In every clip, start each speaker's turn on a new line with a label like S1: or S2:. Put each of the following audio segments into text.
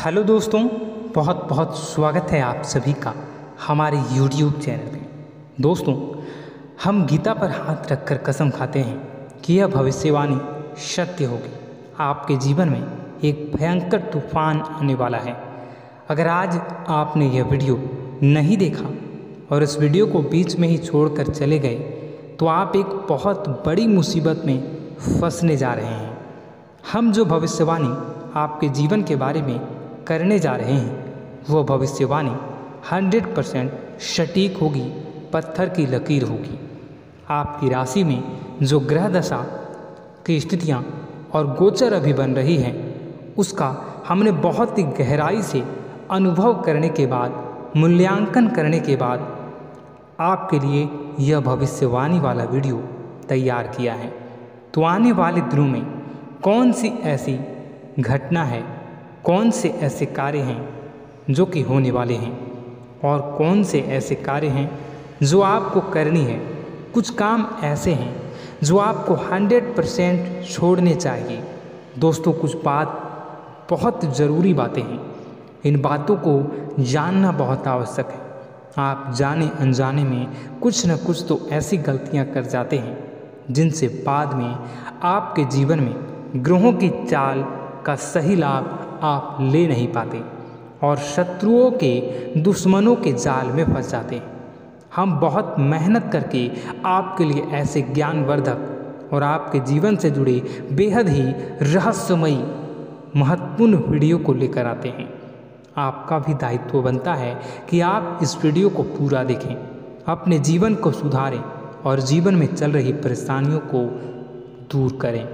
S1: Hello दोस्तों, बहुत बहुत स्वागत है आप सभी का हमारे YouTube चैनल पे। दोस्तों, हम गीता पर हाथ रखकर कसम खाते हैं कि यह भविष्यवाणी सत्य होगी। आपके जीवन में एक भयंकर तूफान आने वाला है। अगर आज आपने यह वीडियो नहीं देखा और इस वीडियो को बीच में ही छोड़कर चले गए तो आप एक बहुत बड़ी मुसीबत में फंसने जा रहे हैं। हम जो भविष्यवाणी आपके जीवन के बारे में करने जा रहे हैं वो भविष्यवाणी 100% सटीक होगी, पत्थर की लकीर होगी। आपकी राशि में जो ग्रह दशा की स्थितियाँ और गोचर अभी बन रही हैं उसका हमने बहुत ही गहराई से अनुभव करने के बाद, मूल्यांकन करने के बाद आपके लिए यह भविष्यवाणी वाला वीडियो तैयार किया है। तो आने वाले दिनों में कौन सी ऐसी घटना है, कौन से ऐसे कार्य हैं जो कि होने वाले हैं और कौन से ऐसे कार्य हैं जो आपको करनी है। कुछ काम ऐसे हैं जो आपको 100% छोड़ने चाहिए। दोस्तों, कुछ बात बहुत ज़रूरी बातें हैं। इन बातों को जानना बहुत आवश्यक है। आप जाने अनजाने में कुछ न कुछ तो ऐसी गलतियां कर जाते हैं जिनसे बाद में आपके जीवन में ग्रहों की चाल का सही लाभ आप ले नहीं पाते और शत्रुओं के, दुश्मनों के जाल में फंस जाते हैं। हम बहुत मेहनत करके आपके लिए ऐसे ज्ञानवर्धक और आपके जीवन से जुड़े बेहद ही रहस्यमयी महत्वपूर्ण वीडियो को लेकर आते हैं। आपका भी दायित्व बनता है कि आप इस वीडियो को पूरा देखें, अपने जीवन को सुधारें और जीवन में चल रही परेशानियों को दूर करें।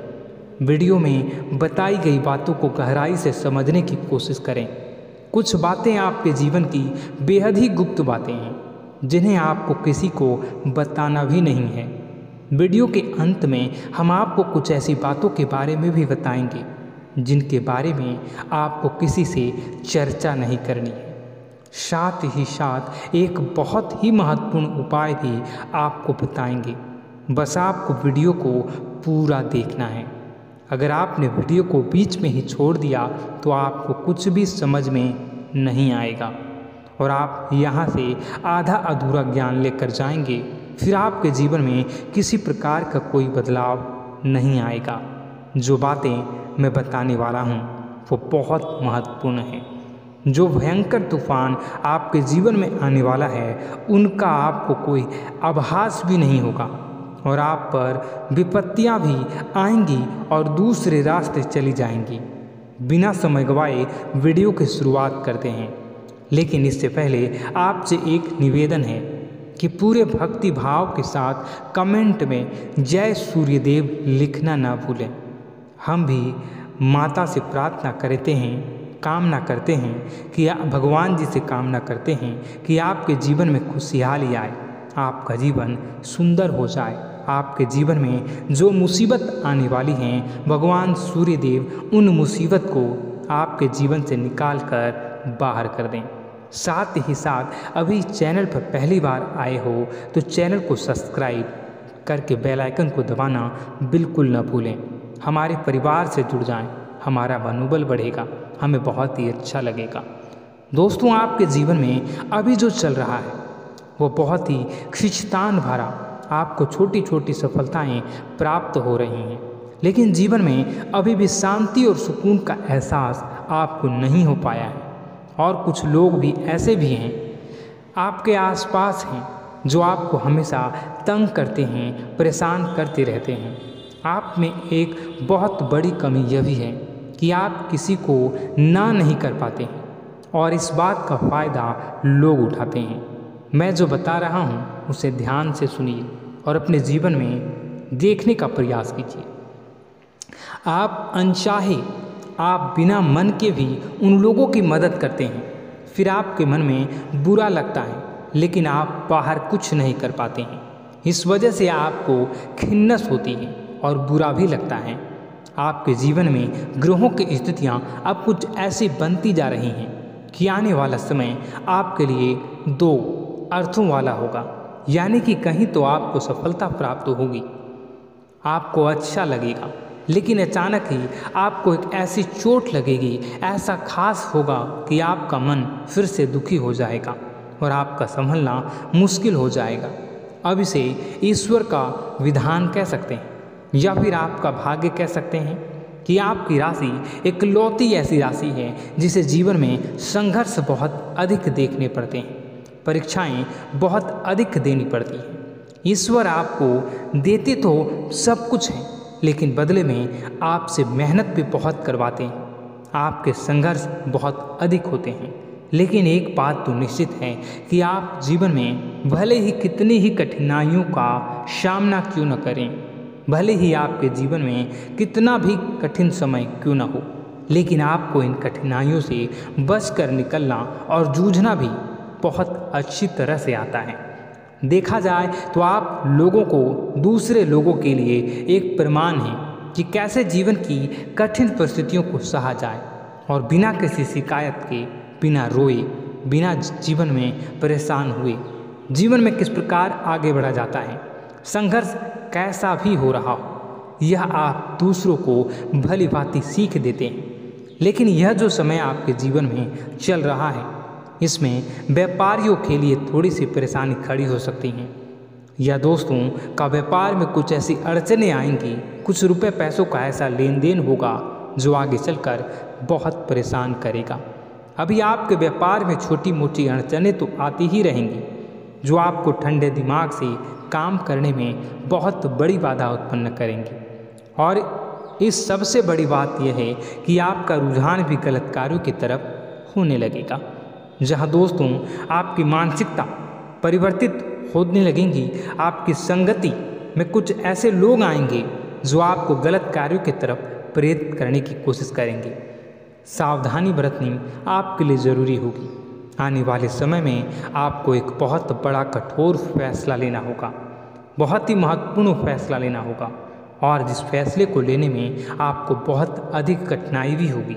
S1: वीडियो में बताई गई बातों को गहराई से समझने की कोशिश करें। कुछ बातें आपके जीवन की बेहद ही गुप्त बातें हैं जिन्हें आपको किसी को बताना भी नहीं है। वीडियो के अंत में हम आपको कुछ ऐसी बातों के बारे में भी बताएंगे जिनके बारे में आपको किसी से चर्चा नहीं करनी है। साथ ही साथ एक बहुत ही महत्वपूर्ण उपाय भी आपको बताएंगे। बस आपको वीडियो को पूरा देखना है। अगर आपने वीडियो को बीच में ही छोड़ दिया तो आपको कुछ भी समझ में नहीं आएगा और आप यहाँ से आधा अधूरा ज्ञान लेकर जाएंगे। फिर आपके जीवन में किसी प्रकार का कोई बदलाव नहीं आएगा। जो बातें मैं बताने वाला हूँ वो बहुत महत्वपूर्ण है। जो भयंकर तूफान आपके जीवन में आने वाला है उनका आपको कोई आभास भी नहीं होगा और आप पर विपत्तियां भी आएंगी और दूसरे रास्ते चली जाएंगी। बिना समय गवाए वीडियो की शुरुआत करते हैं, लेकिन इससे पहले आपसे एक निवेदन है कि पूरे भक्ति भाव के साथ कमेंट में जय सूर्यदेव लिखना ना भूलें। हम भी माता से प्रार्थना करते हैं, कामना करते हैं कि भगवान जी से कामना करते हैं कि आपके जीवन में खुशहाली आए, आपका जीवन सुंदर हो जाए। आपके जीवन में जो मुसीबत आने वाली हैं भगवान सूर्यदेव उन मुसीबत को आपके जीवन से निकाल कर बाहर कर दें। साथ ही साथ अभी चैनल पर पहली बार आए हो तो चैनल को सब्सक्राइब करके बेल आइकन को दबाना बिल्कुल न भूलें। हमारे परिवार से जुड़ जाएं, हमारा मनोबल बढ़ेगा, हमें बहुत ही अच्छा लगेगा। दोस्तों, आपके जीवन में अभी जो चल रहा है वो बहुत ही खींचतान भरा, आपको छोटी छोटी सफलताएं प्राप्त हो रही हैं, लेकिन जीवन में अभी भी शांति और सुकून का एहसास आपको नहीं हो पाया है। और कुछ लोग भी ऐसे भी हैं आपके आसपास हैं जो आपको हमेशा तंग करते हैं, परेशान करते रहते हैं। आप में एक बहुत बड़ी कमी यह भी है कि आप किसी को ना नहीं कर पाते हैं और इस बात का फ़ायदा लोग उठाते हैं। मैं जो बता रहा हूँ उसे ध्यान से सुनिए और अपने जीवन में देखने का प्रयास कीजिए। आप अनचाहे, आप बिना मन के भी उन लोगों की मदद करते हैं, फिर आपके मन में बुरा लगता है लेकिन आप बाहर कुछ नहीं कर पाते हैं। इस वजह से आपको खिन्नस होती है और बुरा भी लगता है। आपके जीवन में ग्रहों की स्थितियाँ अब कुछ ऐसी बनती जा रही हैं कि आने वाला समय आपके लिए दो अर्थों वाला होगा। यानी कि कहीं तो आपको सफलता प्राप्त होगी, आपको अच्छा लगेगा, लेकिन अचानक ही आपको एक ऐसी चोट लगेगी, ऐसा खास होगा कि आपका मन फिर से दुखी हो जाएगा और आपका संभलना मुश्किल हो जाएगा। अब इसे ईश्वर का विधान कह सकते हैं या फिर आपका भाग्य कह सकते हैं कि आपकी राशि एक लौती ऐसी राशि है जिसे जीवन में संघर्ष बहुत अधिक देखने पड़ते हैं, परीक्षाएं बहुत अधिक देनी पड़ती हैं। ईश्वर आपको देते तो सब कुछ है, लेकिन बदले में आपसे मेहनत भी बहुत करवाते हैं। आपके संघर्ष बहुत अधिक होते हैं, लेकिन एक बात तो निश्चित है कि आप जीवन में भले ही कितनी ही कठिनाइयों का सामना क्यों न करें, भले ही आपके जीवन में कितना भी कठिन समय क्यों न हो, लेकिन आपको इन कठिनाइयों से बचकर निकलना और जूझना भी बहुत अच्छी तरह से आता है। देखा जाए तो आप लोगों को दूसरे लोगों के लिए एक प्रमाण है कि कैसे जीवन की कठिन परिस्थितियों को सहा जाए और बिना किसी शिकायत के, बिना रोए, बिना जीवन में परेशान हुए जीवन में किस प्रकार आगे बढ़ा जाता है। संघर्ष कैसा भी हो रहा हो, यह आप दूसरों को भली भांति सीख देते हैं। लेकिन यह जो समय आपके जीवन में चल रहा है, इसमें व्यापारियों के लिए थोड़ी सी परेशानी खड़ी हो सकती है, या दोस्तों का व्यापार में कुछ ऐसी अड़चनें आएंगी, कुछ रुपए पैसों का ऐसा लेन देन होगा जो आगे चलकर बहुत परेशान करेगा। अभी आपके व्यापार में छोटी मोटी अड़चनें तो आती ही रहेंगी, जो आपको ठंडे दिमाग से काम करने में बहुत बड़ी बाधा उत्पन्न करेंगी। और इस सबसे बड़ी बात यह है कि आपका रुझान भी गलत कार्यों की तरफ होने लगेगा, जहां दोस्तों आपकी मानसिकता परिवर्तित होने लगेंगी। आपकी संगति में कुछ ऐसे लोग आएंगे जो आपको गलत कार्यों की तरफ प्रेरित करने की कोशिश करेंगे। सावधानी बरतनी आपके लिए ज़रूरी होगी। आने वाले समय में आपको एक बहुत बड़ा कठोर फैसला लेना होगा, बहुत ही महत्वपूर्ण फैसला लेना होगा, और जिस फैसले को लेने में आपको बहुत अधिक कठिनाई भी होगी।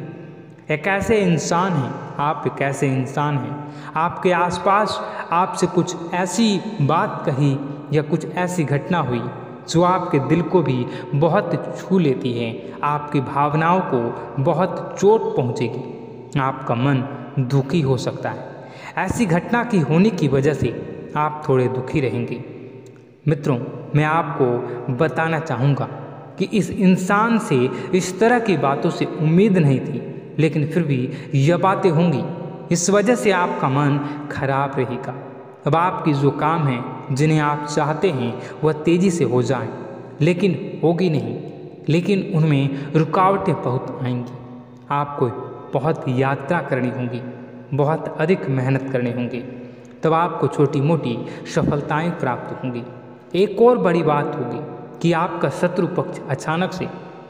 S1: एक ऐसे इंसान हैं, आप एक ऐसे इंसान हैं, आपके आसपास आपसे कुछ ऐसी बात कही या कुछ ऐसी घटना हुई जो आपके दिल को भी बहुत छू लेती है, आपकी भावनाओं को बहुत चोट पहुंचेगी, आपका मन दुखी हो सकता है। ऐसी घटना की होने की वजह से आप थोड़े दुखी रहेंगे। मित्रों, मैं आपको बताना चाहूँगा कि इस इंसान से इस तरह की बातों से उम्मीद नहीं थी, लेकिन फिर भी यह बातें होंगी। इस वजह से आपका मन खराब रहेगा। अब आपकी जो काम है, जिन्हें आप चाहते हैं वह तेज़ी से हो जाए, लेकिन होगी नहीं, लेकिन उनमें रुकावटें बहुत आएंगी। आपको बहुत यात्रा करनी होगी, बहुत अधिक मेहनत करनी होंगी, तब आपको छोटी मोटी सफलताएं प्राप्त होंगी। एक और बड़ी बात होगी कि आपका शत्रु पक्ष अचानक से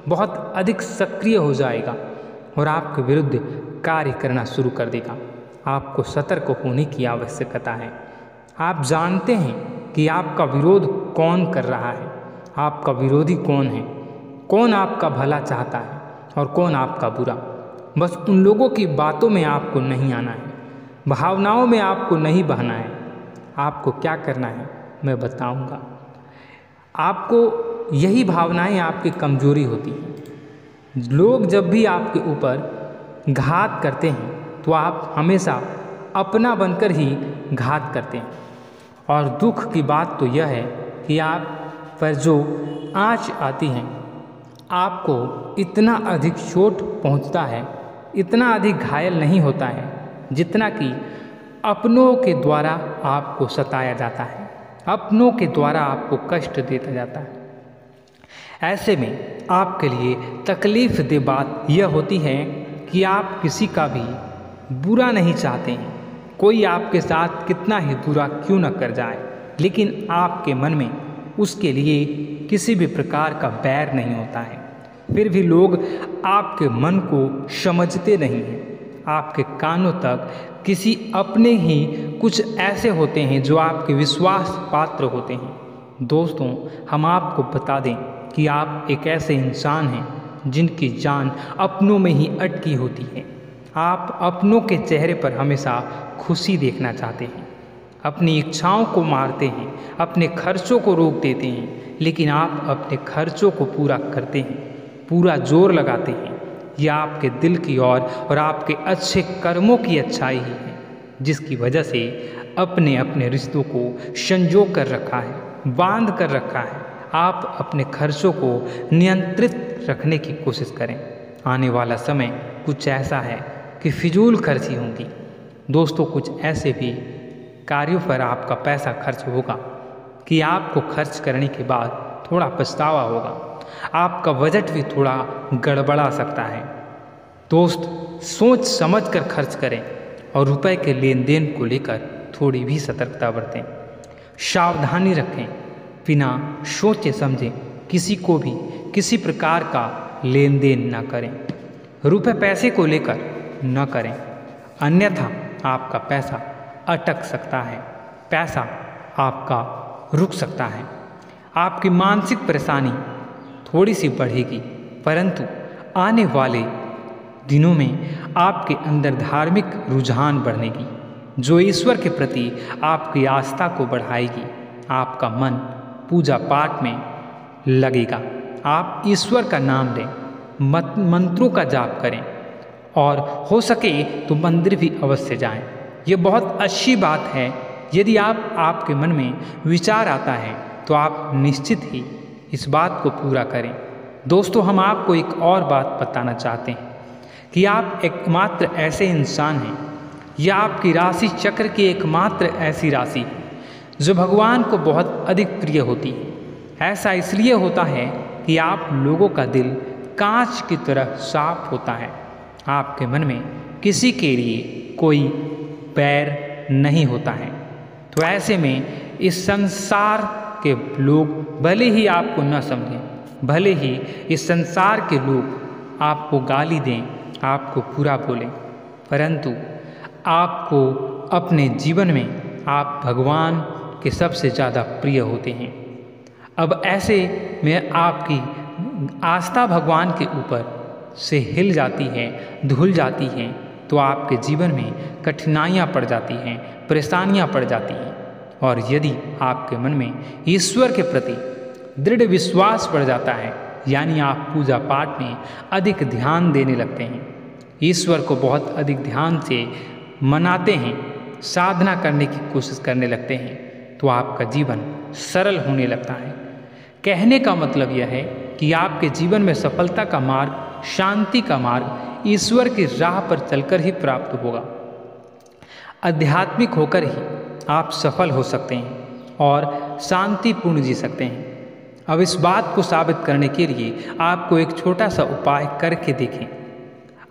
S1: बहुत अधिक सक्रिय हो जाएगा और आपके विरुद्ध कार्य करना शुरू कर देगा। आपको सतर्क होने की आवश्यकता है। आप जानते हैं कि आपका विरोध कौन कर रहा है, आपका विरोधी कौन है, कौन आपका भला चाहता है और कौन आपका बुरा। बस उन लोगों की बातों में आपको नहीं आना है, भावनाओं में आपको नहीं बहना है। आपको क्या करना है मैं बताऊंगा। आपको यही भावनाएं आपकी कमजोरी होती हैं। लोग जब भी आपके ऊपर घात करते हैं तो आप हमेशा अपना बनकर ही घात करते हैं। और दुख की बात तो यह है कि आप पर जो आँच आती है, आपको इतना अधिक चोट पहुंचता है, इतना अधिक घायल नहीं होता है जितना कि अपनों के द्वारा आपको सताया जाता है, अपनों के द्वारा आपको कष्ट देता जाता है। ऐसे में आपके लिए तकलीफ दे बात यह होती है कि आप किसी का भी बुरा नहीं चाहते हैं। कोई आपके साथ कितना ही बुरा क्यों न कर जाए, लेकिन आपके मन में उसके लिए किसी भी प्रकार का बैर नहीं होता है। फिर भी लोग आपके मन को समझते नहीं हैं। आपके कानों तक किसी अपने ही कुछ ऐसे होते हैं जो आपके विश्वास पात्र होते हैं। दोस्तों, हम आपको बता दें कि आप एक ऐसे इंसान हैं जिनकी जान अपनों में ही अटकी होती है। आप अपनों के चेहरे पर हमेशा खुशी देखना चाहते हैं, अपनी इच्छाओं को मारते हैं, अपने खर्चों को रोक देते हैं, लेकिन आप अपने खर्चों को पूरा करते हैं, पूरा जोर लगाते हैं, यह आपके दिल की और आपके अच्छे कर्मों की अच्छाई ही है, जिसकी वजह से अपने अपने रिश्तों को संजो कर रखा है, बांध कर रखा है। आप अपने खर्चों को नियंत्रित रखने की कोशिश करें। आने वाला समय कुछ ऐसा है कि फिजूल खर्ची होंगी। दोस्तों, कुछ ऐसे भी कार्यों पर आपका पैसा खर्च होगा कि आपको खर्च करने के बाद थोड़ा पछतावा होगा। आपका बजट भी थोड़ा गड़बड़ा सकता है। दोस्त, सोच समझ कर खर्च करें और रुपए के लेन देन को लेकर थोड़ी भी सतर्कता बरतें। सावधानी रखें, बिना सोचे समझे किसी को भी किसी प्रकार का लेन देन न करें। रुपए पैसे को लेकर न करें, अन्यथा आपका पैसा अटक सकता है, पैसा आपका रुक सकता है। आपकी मानसिक परेशानी थोड़ी सी बढ़ेगी, परंतु आने वाले दिनों में आपके अंदर धार्मिक रुझान बढ़ेगी, जो ईश्वर के प्रति आपकी आस्था को बढ़ाएगी। आपका मन पूजा पाठ में लगेगा। आप ईश्वर का नाम लें, मंत्रों का जाप करें और हो सके तो मंदिर भी अवश्य जाएं। ये बहुत अच्छी बात है। यदि आपके मन में विचार आता है तो आप निश्चित ही इस बात को पूरा करें। दोस्तों, हम आपको एक और बात बताना चाहते हैं कि आप एकमात्र ऐसे इंसान हैं, यह आपकी राशि चक्र की एकमात्र ऐसी राशि है जो भगवान को बहुत अधिक प्रिय होती है। ऐसा इसलिए होता है कि आप लोगों का दिल कांच की तरह साफ होता है। आपके मन में किसी के लिए कोई बैर नहीं होता है। तो ऐसे में इस संसार के लोग भले ही आपको न समझें, भले ही इस संसार के लोग आपको गाली दें, आपको बुरा बोलें, परंतु आपको अपने जीवन में आप भगवान के सबसे ज़्यादा प्रिय होते हैं। अब ऐसे में आपकी आस्था भगवान के ऊपर से हिल जाती है, धुल जाती है, तो आपके जीवन में कठिनाइयाँ पड़ जाती हैं, परेशानियाँ पड़ जाती हैं। और यदि आपके मन में ईश्वर के प्रति दृढ़ विश्वास बढ़ जाता है, यानी आप पूजा पाठ में अधिक ध्यान देने लगते हैं, ईश्वर को बहुत अधिक ध्यान से मनाते हैं, साधना करने की कोशिश करने लगते हैं, तो आपका जीवन सरल होने लगता है। कहने का मतलब यह है कि आपके जीवन में सफलता का मार्ग, शांति का मार्ग ईश्वर की राह पर चलकर ही प्राप्त होगा। आध्यात्मिक होकर ही आप सफल हो सकते हैं और शांतिपूर्ण जी सकते हैं। अब इस बात को साबित करने के लिए आपको एक छोटा सा उपाय करके देखें।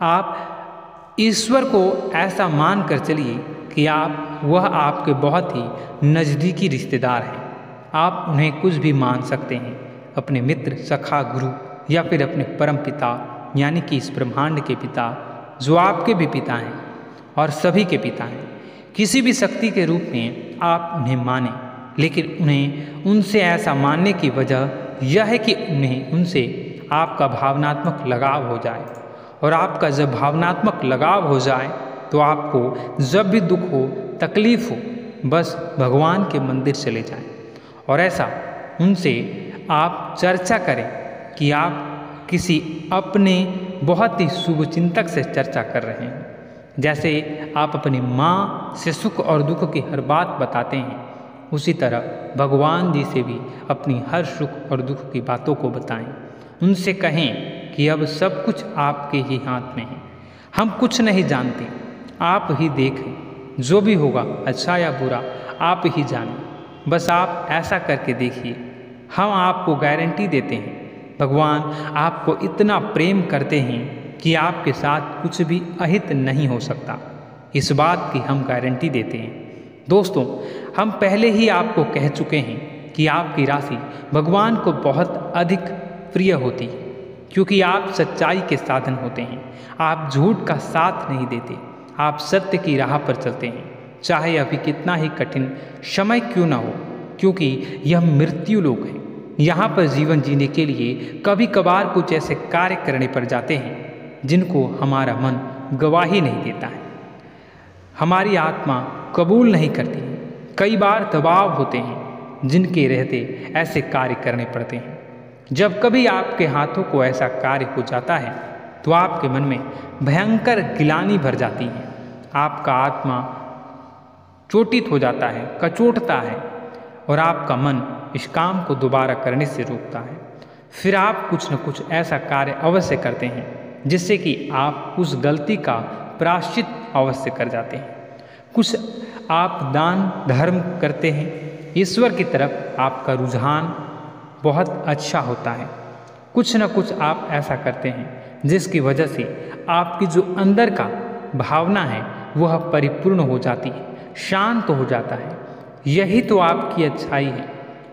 S1: आप ईश्वर को ऐसा मान कर चलिए कि वह आपके बहुत ही नज़दीकी रिश्तेदार हैं। आप उन्हें कुछ भी मान सकते हैं, अपने मित्र, सखा, गुरु या फिर अपने परम पिता, यानी कि इस ब्रह्मांड के पिता, जो आपके भी पिता हैं और सभी के पिता हैं। किसी भी शक्ति के रूप में आप उन्हें मानें, लेकिन उन्हें उनसे ऐसा मानने की वजह यह है कि उनसे आपका भावनात्मक लगाव हो जाए। और आपका जब भावनात्मक लगाव हो जाए तो आपको जब भी दुख हो, तकलीफ हो, बस भगवान के मंदिर चले जाएं और ऐसा उनसे आप चर्चा करें कि आप किसी अपने बहुत ही शुभचिंतक से चर्चा कर रहे हैं। जैसे आप अपनी माँ से सुख और दुख की हर बात बताते हैं, उसी तरह भगवान जी से भी अपनी हर सुख और दुख की बातों को बताएं। उनसे कहें कि अब सब कुछ आपके ही हाथ में है, हम कुछ नहीं जानते, आप ही देखें, जो भी होगा अच्छा या बुरा आप ही जानें, बस आप ऐसा करके देखिए। हम आपको गारंटी देते हैं, भगवान आपको इतना प्रेम करते हैं कि आपके साथ कुछ भी अहित नहीं हो सकता। इस बात की हम गारंटी देते हैं। दोस्तों, हम पहले ही आपको कह चुके हैं कि आपकी राशि भगवान को बहुत अधिक प्रिय होती है, क्योंकि आप सच्चाई के साधन होते हैं। आप झूठ का साथ नहीं देते, आप सत्य की राह पर चलते हैं, चाहे अभी कितना ही कठिन समय क्यों ना हो, क्योंकि यह मृत्यु लोक है। यहाँ पर जीवन जीने के लिए कभी कभार कुछ ऐसे कार्य करने पड़ जाते हैं जिनको हमारा मन गवाही नहीं देता है, हमारी आत्मा कबूल नहीं करती है। कई बार दबाव होते हैं जिनके रहते ऐसे कार्य करने पड़ते हैं। जब कभी आपके हाथों को ऐसा कार्य हो जाता है तो आपके मन में भयंकर गिलानी भर जाती है। आपका आत्मा चोटित हो जाता है, कचोटता है और आपका मन इस काम को दोबारा करने से रोकता है। फिर आप कुछ न कुछ ऐसा कार्य अवश्य करते हैं जिससे कि आप उस गलती का प्रायश्चित अवश्य कर जाते हैं। कुछ आप दान धर्म करते हैं, ईश्वर की तरफ आपका रुझान बहुत अच्छा होता है। कुछ न कुछ आप ऐसा करते हैं जिसकी वजह से आपकी जो अंदर का भावना है वह परिपूर्ण हो जाती है, शांत हो जाता है। यही तो आपकी अच्छाई है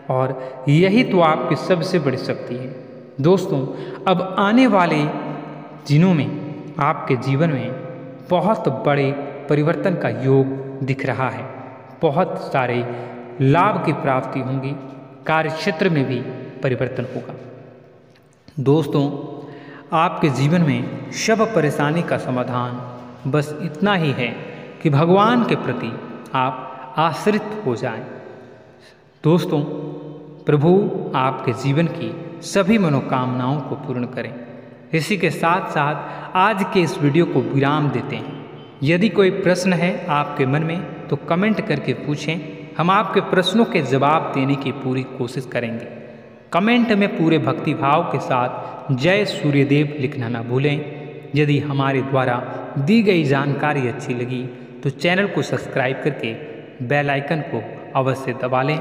S1: और यही तो आपकी सबसे बड़ी शक्ति है। दोस्तों, अब आने वाले दिनों में आपके जीवन में बहुत बड़े परिवर्तन का योग दिख रहा है। बहुत सारे लाभ की प्राप्ति होंगी, कार्य क्षेत्र में भी परिवर्तन होगा। दोस्तों, आपके जीवन में सब परेशानी का समाधान बस इतना ही है कि भगवान के प्रति आप आश्रित हो जाएं। दोस्तों, प्रभु आपके जीवन की सभी मनोकामनाओं को पूर्ण करें। इसी के साथ साथ आज के इस वीडियो को विराम देते हैं। यदि कोई प्रश्न है आपके मन में तो कमेंट करके पूछें, हम आपके प्रश्नों के जवाब देने की पूरी कोशिश करेंगे। कमेंट में पूरे भक्तिभाव के साथ जय सूर्यदेव लिखना ना भूलें। यदि हमारे द्वारा दी गई जानकारी अच्छी लगी तो चैनल को सब्सक्राइब करके बेल आइकन को अवश्य दबा लें।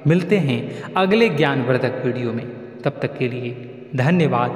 S1: मिलते हैं अगले ज्ञानवर्धक वीडियो में। तब तक के लिए धन्यवाद।